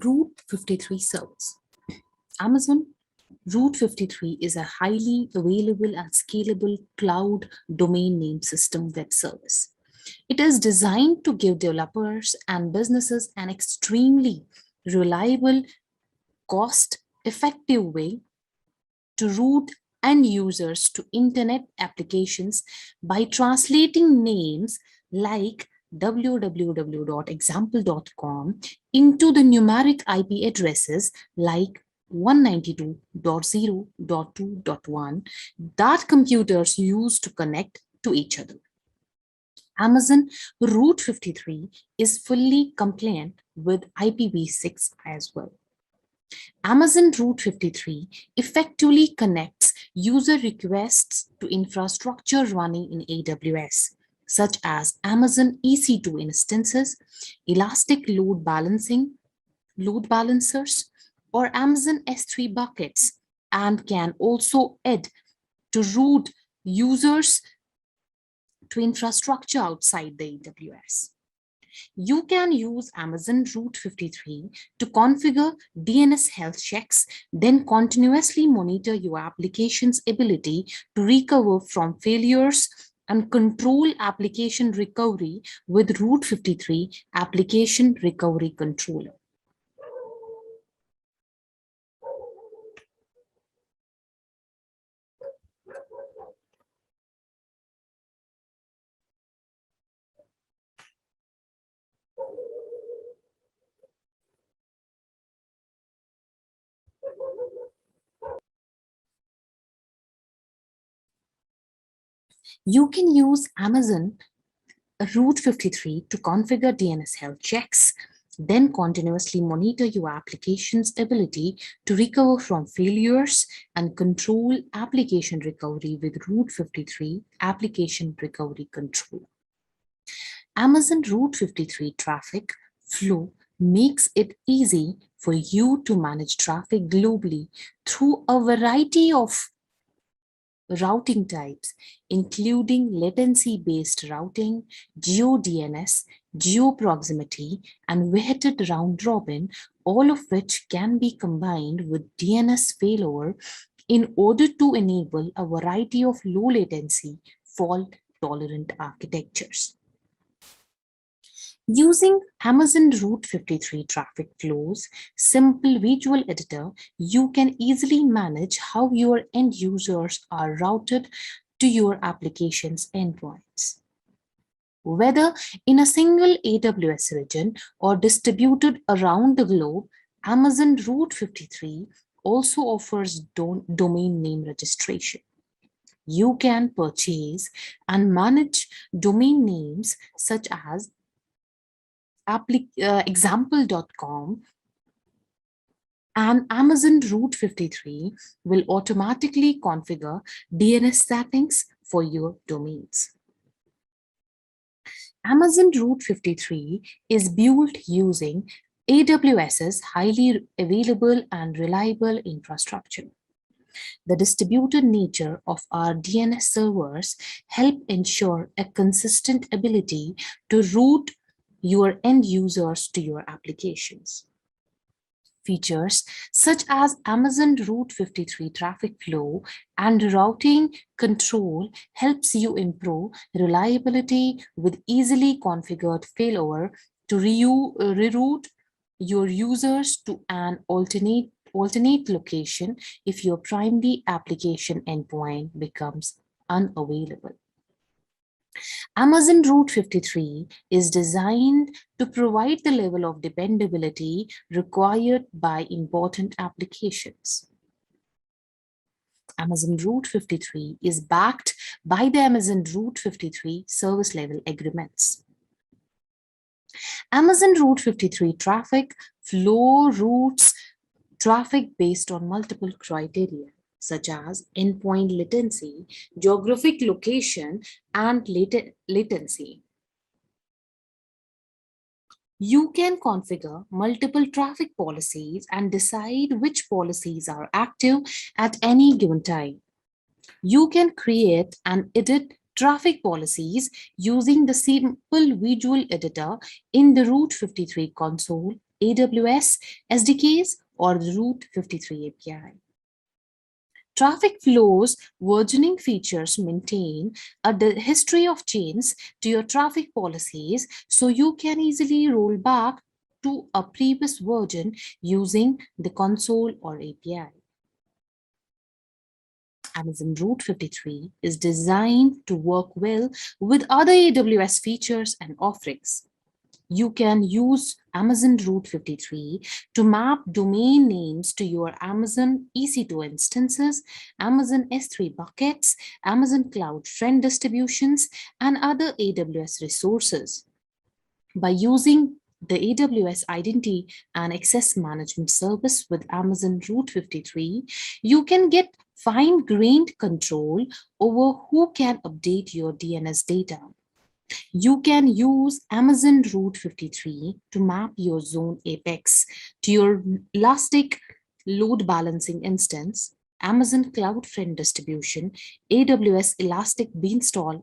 Route 53 service. Amazon Route 53 is a highly available and scalable cloud domain name system web service. It is designed to give developers and businesses an extremely reliable, cost-effective way to route end users to internet applications by translating names like www.example.com into the numeric IP addresses like 192.0.2.1 that computers use to connect to each other. Amazon Route 53 is fully compliant with IPv6 as well. Amazon Route 53 effectively connects user requests to infrastructure running in AWS, such as Amazon EC2 instances, elastic load balancers, or Amazon S3 buckets, and can also add to route users to infrastructure outside the AWS. You can use Amazon Route 53 to configure DNS health checks, then continuously monitor your application's ability to recover from failures and control application recovery with Route 53 Application Recovery Controller. You can use Amazon Route 53 to configure DNS health checks, then continuously monitor your application's ability to recover from failures and control application recovery with Route 53 Application Recovery Control. Amazon Route 53 traffic flow makes it easy for you to manage traffic globally through a variety of routing types, including latency-based routing, geo-DNS, geo-proximity, and weighted round-robin, all of which can be combined with DNS failover in order to enable a variety of low-latency, fault-tolerant architectures. Using Amazon Route 53 traffic flows, simple visual editor, you can easily manage how your end users are routed to your application's endpoints. Whether in a single AWS region or distributed around the globe, Amazon Route 53 also offers domain name registration. You can purchase and manage domain names such as example.com, and Amazon Route 53 will automatically configure DNS settings for your domains. Amazon Route 53 is built using AWS's highly available and reliable infrastructure. The distributed nature of our DNS servers help ensure a consistent ability to route your end users to your applications. Features such as Amazon Route 53 traffic flow and routing control helps you improve reliability with easily configured failover to reroute your users to an alternate location if your primary application endpoint becomes unavailable. Amazon Route 53 is designed to provide the level of dependability required by important applications. Amazon Route 53 is backed by the Amazon Route 53 service level agreements. Amazon Route 53 traffic flow routes traffic based on multiple criteria, such as endpoint latency, geographic location, and latency. You can configure multiple traffic policies and decide which policies are active at any given time. You can create and edit traffic policies using the simple visual editor in the Route 53 console AWS SDKs, or the Route 53 API. Traffic flows versioning features maintain a history of changes to your traffic policies so you can easily roll back to a previous version using the console or API. Amazon Route 53 is designed to work well with other AWS features and offerings. You can use Amazon Route 53 to map domain names to your Amazon EC2 instances, Amazon S3 buckets, Amazon Cloud Trend distributions, and other AWS resources. By using the AWS Identity and Access Management Service with Amazon Route 53, you can get fine-grained control over who can update your DNS data. You can use Amazon Route 53 to map your zone apex to your Elastic load balancing instance, Amazon Cloud Trend distribution, AWS Elastic Beanstalk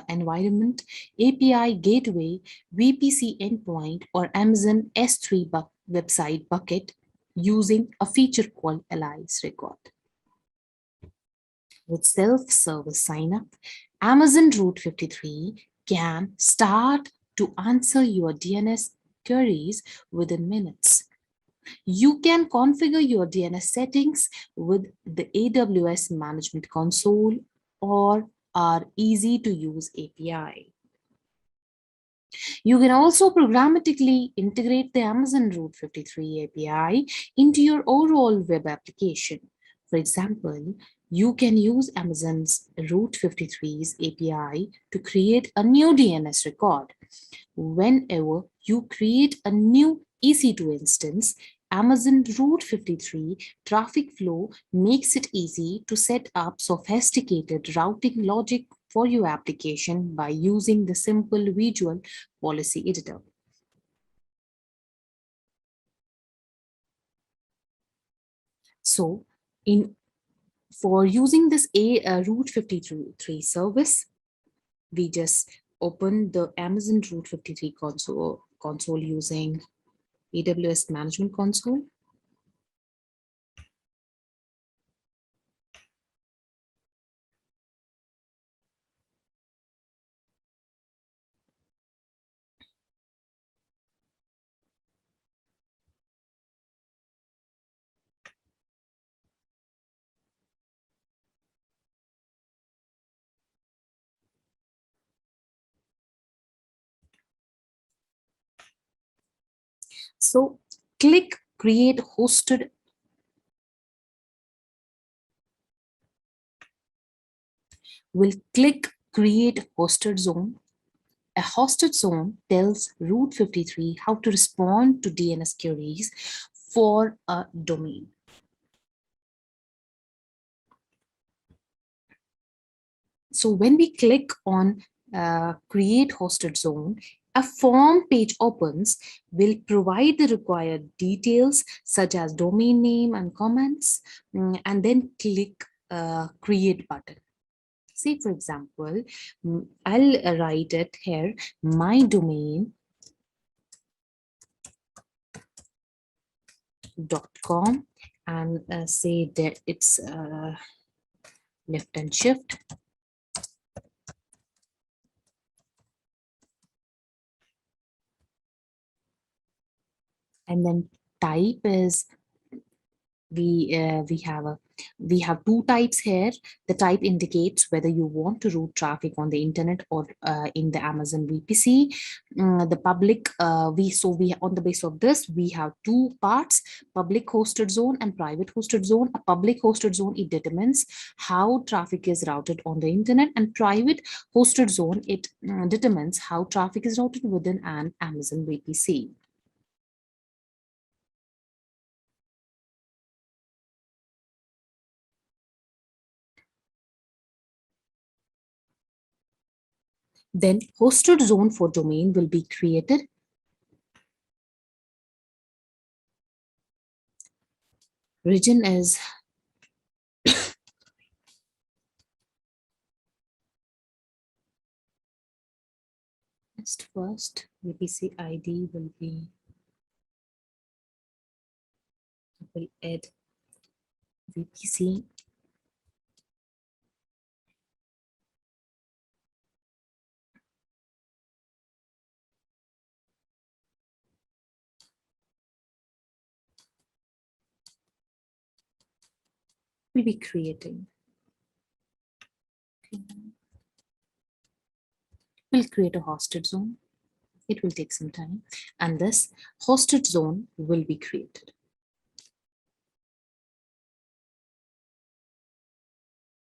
environment, API gateway, VPC endpoint, or Amazon S3 website bucket using a feature called Allies record. With self-service sign-up, Amazon Route 53 can start to answer your DNS queries within minutes. You can configure your DNS settings with the AWS Management Console or our easy-to-use API. You can also programmatically integrate the Amazon Route 53 API into your overall web application. For example, you can use Amazon's Route 53's API to create a new DNS record. Whenever you create a new EC2 instance, Amazon Route 53 traffic flow makes it easy to set up sophisticated routing logic for your application by using the simple visual policy editor. So, for using this Route 53 service, we just open the Amazon Route 53 console using AWS Management Console. So click Create Hosted. We'll click Create Hosted Zone. A hosted zone tells Route 53 how to respond to DNS queries for a domain. So when we click on Create Hosted Zone, a form page opens. Will provide the required details such as domain name and comments, and then click Create button. Say, for example, I'll write it here, my domain.com, and say that it's left and shift. And then type is we have two types here. The type indicates whether you want to route traffic on the internet or in the Amazon VPC. The public we on the base of this we have two parts: public hosted zone and private hosted zone. A public hosted zone, it determines how traffic is routed on the internet, and private hosted zone, it determines how traffic is routed within an Amazon VPC. Then hosted zone for domain will be created. Region is first VPC ID will be will add VPC. We'll be creating. We'll create a hosted zone. It will take some time, and this hosted zone will be created.